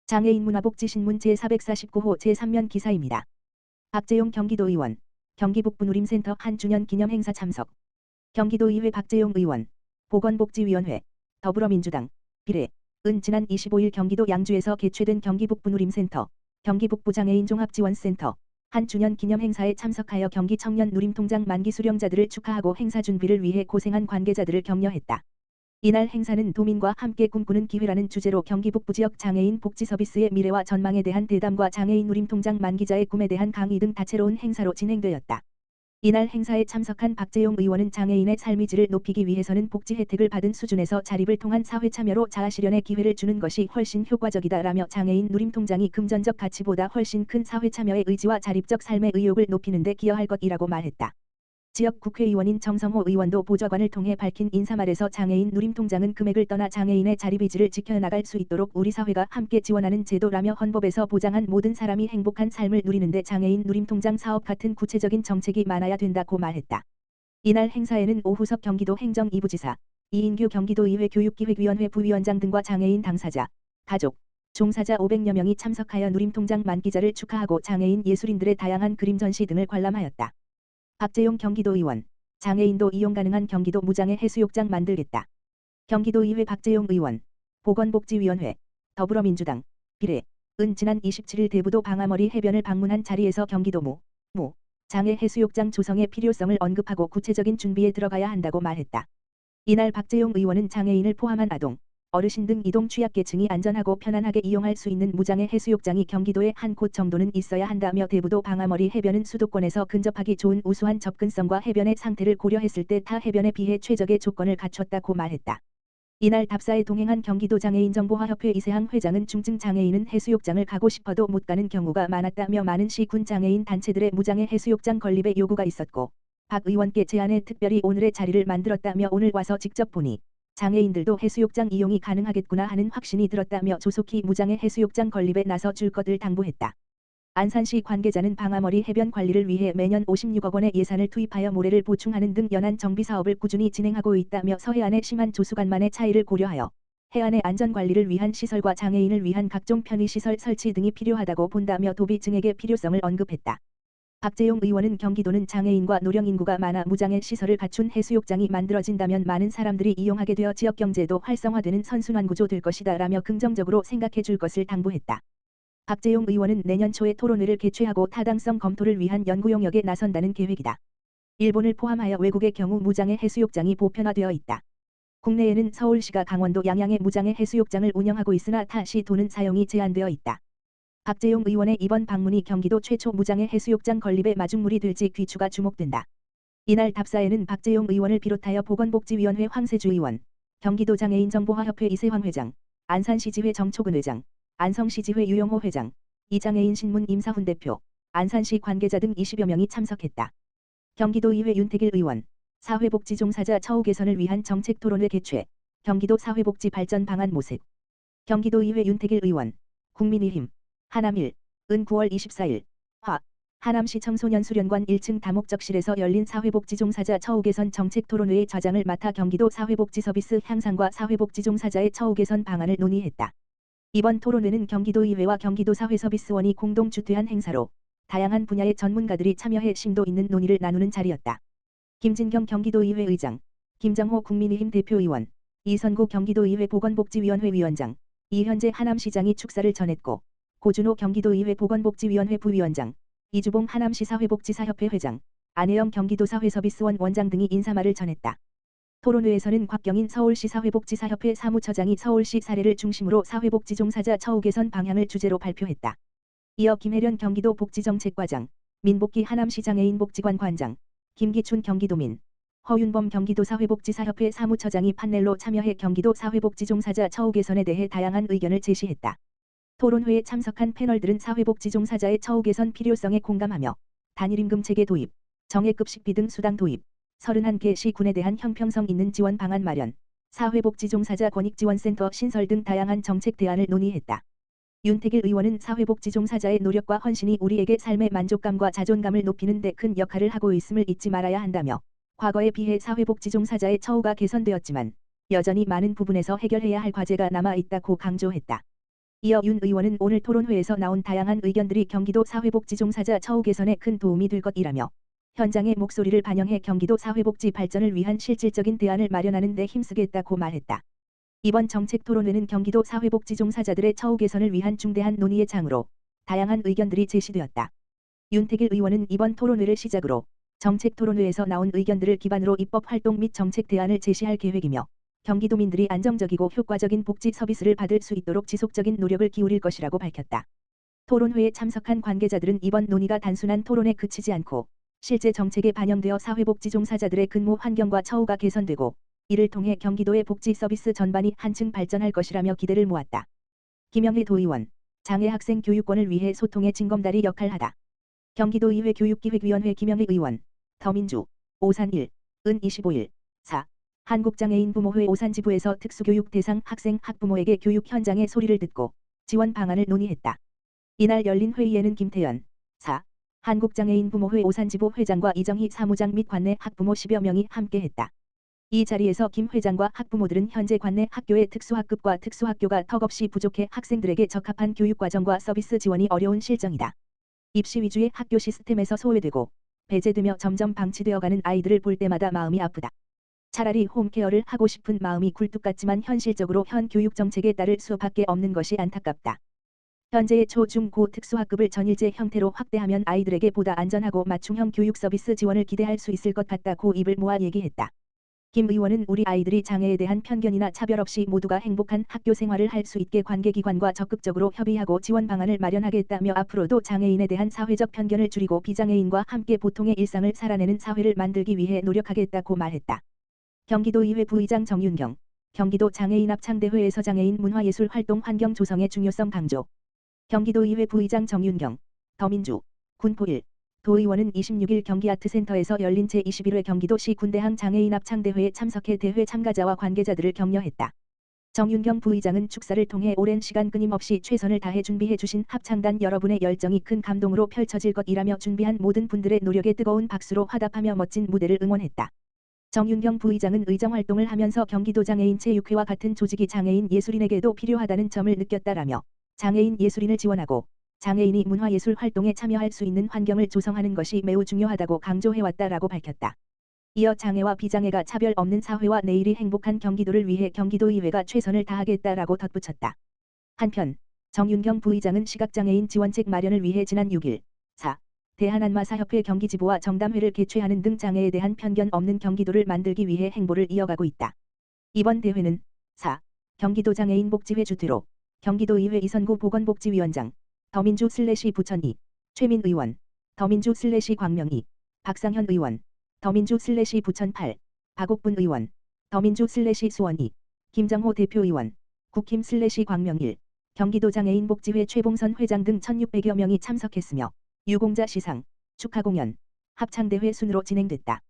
장애인 문화복지신문 제449호 제3면 기사입니다. 박재용 경기도 의원, 경기 북부누림센터 한 주년 기념 행사 참석. 경기도의회 박재용 의원, 보건복지위원회, 더불어민주당, 비례, 은 지난 25일 경기도 양주에서 개최된 경기 북부누림센터, 경기 북부장애인 종합지원센터 한 주년 기념 행사에 참석하여 경기 청년 누림통장 만기 수령자들을 축하하고 행사 준비를 위해 고생한 관계자들을 격려했다. 이날 행사는 도민과 함께 꿈꾸는 기회라는 주제로 경기 북부 지역 장애인 복지 서비스의 미래와 전망에 대한 대담과 장애인 누림통장 만기자의 꿈에 대한 강의 등 다채로운 행사로 진행되었다. 이날 행사에 참석한 박재용 의원은 장애인의 삶의 질을 높이기 위해서는 복지 혜택을 받은 수준에서 자립을 통한 사회 참여로 자아실현의 기회를 주는 것이 훨씬 효과적이다라며 장애인 누림통장이 금전적 가치보다 훨씬 큰 사회 참여의 의지와 자립적 삶의 의욕을 높이는 데 기여할 것이라고 말했다. 지역 국회의원인 정성호 의원도 보좌관을 통해 밝힌 인사말에서 장애인 누림통장은 금액을 떠나 장애인의 자립의지를 지켜나갈 수 있도록 우리 사회가 함께 지원하는 제도라며 헌법에서 보장한 모든 사람이 행복한 삶을 누리는데 장애인 누림통장 사업 같은 구체적인 정책이 많아야 된다고 말했다. 이날 행사에는 오후석 경기도 행정 2부지사, 이인규 경기도의회 교육기획위원회 부위원장 등과 장애인 당사자, 가족, 종사자 500여 명이 참석하여 누림통장 만기자를 축하하고 장애인 예술인들의 다양한 그림 전시 등을 관람하였다. 박재용 경기도의원, 장애인도 이용 가능한 경기도 무장애 해수욕장 만들겠다. 경기도의회 박재용 의원, 보건복지위원회, 더불어민주당, 비례, 은 지난 27일 대부도 방아머리 해변을 방문한 자리에서 경기도 장애 해수욕장 조성의 필요성을 언급하고 구체적인 준비에 들어가야 한다고 말했다. 이날 박재용 의원은 장애인을 포함한 아동, 어르신 등 이동 취약계층이 안전하고 편안하게 이용할 수 있는 무장애 해수욕장이 경기도에 한 곳 정도는 있어야 한다며 대부도 방아머리 해변은 수도권에서 근접하기 좋은 우수한 접근성과 해변의 상태를 고려했을 때 타 해변에 비해 최적의 조건을 갖췄다고 말했다. 이날 답사에 동행한 경기도 장애인정보화협회 이세항 회장은 중증 장애인은 해수욕장을 가고 싶어도 못 가는 경우가 많았다며 많은 시군 장애인 단체들의 무장애 해수욕장 건립에 요구가 있었고 박 의원께 제안해 특별히 오늘의 자리를 만들었다며 오늘 와서 직접 보니 장애인들도 해수욕장 이용이 가능하겠구나 하는 확신이 들었다며 조속히 무장애 해수욕장 건립에 나서 줄 것을 당부했다. 안산시 관계자는 방아머리 해변 관리를 위해 매년 56억 원의 예산을 투입하여 모래를 보충하는 등 연안 정비 사업을 꾸준히 진행하고 있다며 서해안의 심한 조수간만의 차이를 고려하여 해안의 안전관리를 위한 시설과 장애인을 위한 각종 편의시설 설치 등이 필요하다고 본다며 도비 증액의 필요성을 언급했다. 박재용 의원은 경기도는 장애인과 노령인구가 많아 무장애 시설을 갖춘 해수욕장이 만들어진다면 많은 사람들이 이용하게 되어 지역경제도 활성화되는 선순환 구조 될 것이다 라며 긍정적으로 생각해 줄 것을 당부했다. 박재용 의원은 내년 초에 토론회를 개최하고 타당성 검토를 위한 연구 용역에 나선다는 계획이다. 일본을 포함하여 외국의 경우 무장애 해수욕장이 보편화되어 있다. 국내에는 서울시가 강원도 양양에 무장애 해수욕장을 운영하고 있으나 타 시도는 사용이 제한되어 있다. 박재용 의원의 이번 방문이 경기도 최초 무장애 해수욕장 건립의 마중물이 될지 귀추가 주목된다. 이날 답사에는 박재용 의원을 비롯하여 보건복지위원회 황세주 의원, 경기도 장애인정보화협회 이세황 회장, 안산시지회 정초근 회장, 안성시지회 유영호 회장, 이장애인 신문 임사훈 대표, 안산시 관계자 등 20여 명이 참석했다. 경기도의회 윤태길 의원, 사회복지종사자 처우 개선을 위한 정책 토론회 개최, 경기도 사회복지 발전 방안 모색. 경기도의회 윤태길 의원, 국민의힘, 하남1, 은 9월 24일, 하남시 청소년수련관 1층 다목적실에서 열린 사회복지종사자 처우 개선 정책 토론회의 좌장을 맡아 경기도 사회복지서비스 향상과 사회복지종사자의 처우 개선 방안을 논의했다. 이번 토론회는 경기도의회와 경기도 사회서비스원이 공동 주최한 행사로 다양한 분야의 전문가들이 참여해 심도 있는 논의를 나누는 자리였다. 김진경 경기도의회 의장, 김정호 국민의힘 대표의원, 이선구 경기도의회 보건복지위원회 위원장, 이현재 하남시장이 축사를 전했고 고준호 경기도의회 보건복지위원회 부위원장, 이주봉 하남시 사회복지사협회 회장, 안혜영 경기도 사회서비스원 원장 등이 인사말을 전했다. 토론회에서는 곽경인 서울시 사회복지사협회 사무처장이 서울시 사례를 중심으로 사회복지종사자 처우 개선 방향을 주제로 발표했다. 이어 김혜련 경기도 복지정책과장, 민복기 하남시 장애인복지관 관장, 김기춘 경기도민, 허윤범 경기도 사회복지사협회 사무처장이 판넬로 참여해 경기도 사회복지종사자 처우 개선에 대해 다양한 의견을 제시했다. 토론회에 참석한 패널들은 사회복지종사자의 처우 개선 필요성에 공감하며 단일임금 체계 도입, 정액급식비 등 수당 도입, 31개 시군에 대한 형평성 있는 지원 방안 마련, 사회복지종사자 권익지원센터 신설 등 다양한 정책 대안을 논의했다. 윤태길 의원은 사회복지종사자의 노력과 헌신이 우리에게 삶의 만족감과 자존감을 높이는 데 큰 역할을 하고 있음을 잊지 말아야 한다며 과거에 비해 사회복지종사자의 처우가 개선되었지만 여전히 많은 부분에서 해결해야 할 과제가 남아 있다고 강조했다. 이어 윤 의원은 오늘 토론회에서 나온 다양한 의견들이 경기도 사회복지 종사자 처우 개선에 큰 도움이 될 것이라며 현장의 목소리를 반영해 경기도 사회복지 발전을 위한 실질적인 대안을 마련하는 데 힘쓰겠다고 말했다. 이번 정책 토론회는 경기도 사회복지 종사자들의 처우 개선을 위한 중대한 논의의 장으로 다양한 의견들이 제시되었다. 윤택일 의원은 이번 토론회를 시작으로 정책 토론회에서 나온 의견들을 기반으로 입법 활동 및 정책 대안을 제시할 계획이며 경기도민들이 안정적이고 효과적인 복지 서비스를 받을 수 있도록 지속적인 노력을 기울일 것이라고 밝혔다. 토론회에 참석한 관계자들은 이번 논의가 단순한 토론에 그치지 않고 실제 정책에 반영되어 사회복지 종사자들의 근무 환경과 처우가 개선되고 이를 통해 경기도의 복지 서비스 전반이 한층 발전할 것이라며 기대를 모았다. 김영희 도의원, 장애 학생 교육권을 위해 소통의 징검다리 역할하다. 경기도의회 교육기획위원회 김영희 의원, 더민주, 오산 1, 은 25일, 4. 한국장애인 부모회 오산지부에서 특수교육 대상 학생 학부모에게 교육 현장의 소리를 듣고 지원 방안을 논의했다. 이날 열린 회의에는 김태연, 4. 한국장애인 부모회 오산지부 회장과 이정희 사무장 및 관내 학부모 10여 명이 함께했다. 이 자리에서 김 회장과 학부모들은 현재 관내 학교의 특수학급과 특수학교가 턱없이 부족해 학생들에게 적합한 교육과정과 서비스 지원이 어려운 실정이다. 입시 위주의 학교 시스템에서 소외되고 배제되며 점점 방치되어가는 아이들을 볼 때마다 마음이 아프다. 차라리 홈케어를 하고 싶은 마음이 굴뚝 같지만 현실적으로 현 교육 정책에 따를 수밖에 없는 것이 안타깝다. 현재의 초, 중, 고 특수학급을 전일제 형태로 확대하면 아이들에게 보다 안전하고 맞춤형 교육 서비스 지원을 기대할 수 있을 것 같다고 입을 모아 얘기했다. 김 의원은 우리 아이들이 장애에 대한 편견이나 차별 없이 모두가 행복한 학교 생활을 할 수 있게 관계기관과 적극적으로 협의하고 지원 방안을 마련하겠다며 앞으로도 장애인에 대한 사회적 편견을 줄이고 비장애인과 함께 보통의 일상을 살아내는 사회를 만들기 위해 노력하겠다고 말했다. 경기도의회 부의장 정윤경, 경기도 장애인 합창대회에서 장애인 문화예술 활동 환경 조성의 중요성 강조. 경기도의회 부의장 정윤경, 더민주, 군포 1. 도의원은 26일 경기아트센터에서 열린 제21회 경기도시 군대항 장애인 합창대회에 참석해 대회 참가자와 관계자들을 격려했다. 정윤경 부의장은 축사를 통해 오랜 시간 끊임없이 최선을 다해 준비해 주신 합창단 여러분의 열정이 큰 감동으로 펼쳐질 것이라며 준비한 모든 분들의 노력에 뜨거운 박수로 화답하며 멋진 무대를 응원했다. 정윤경 부의장은 의정활동을 하면서 경기도 장애인 체육회와 같은 조직이 장애인 예술인에게도 필요하다는 점을 느꼈다라며 장애인 예술인을 지원하고 장애인이 문화예술 활동에 참여할 수 있는 환경을 조성하는 것이 매우 중요하다고 강조해왔다라고 밝혔다. 이어 장애와 비장애가 차별 없는 사회와 내일이 행복한 경기도를 위해 경기도의회가 최선을 다하겠다라고 덧붙였다. 한편 정윤경 부의장은 시각장애인 지원책 마련을 위해 지난 6일 4. 대한안마사협회 경기지부와 정담회를 개최하는 등 장애에 대한 편견 없는 경기도를 만들기 위해 행보를 이어가고 있다. 이번 대회는 4. 경기도 장애인 복지회 주최로 경기도의회 이선구 보건복지위원장, 더민주 부천이, 최민 의원, 더민주 광명이, 박상현 의원, 더민주 부천 8, 박옥분 의원, 더민주 수원이, 김정호 대표의원, 국힘 광명 1, 경기도 장애인 복지회 최봉선 회장 등 1600여 명이 참석했으며 유공자 시상, 축하 공연, 합창대회 순으로 진행됐다.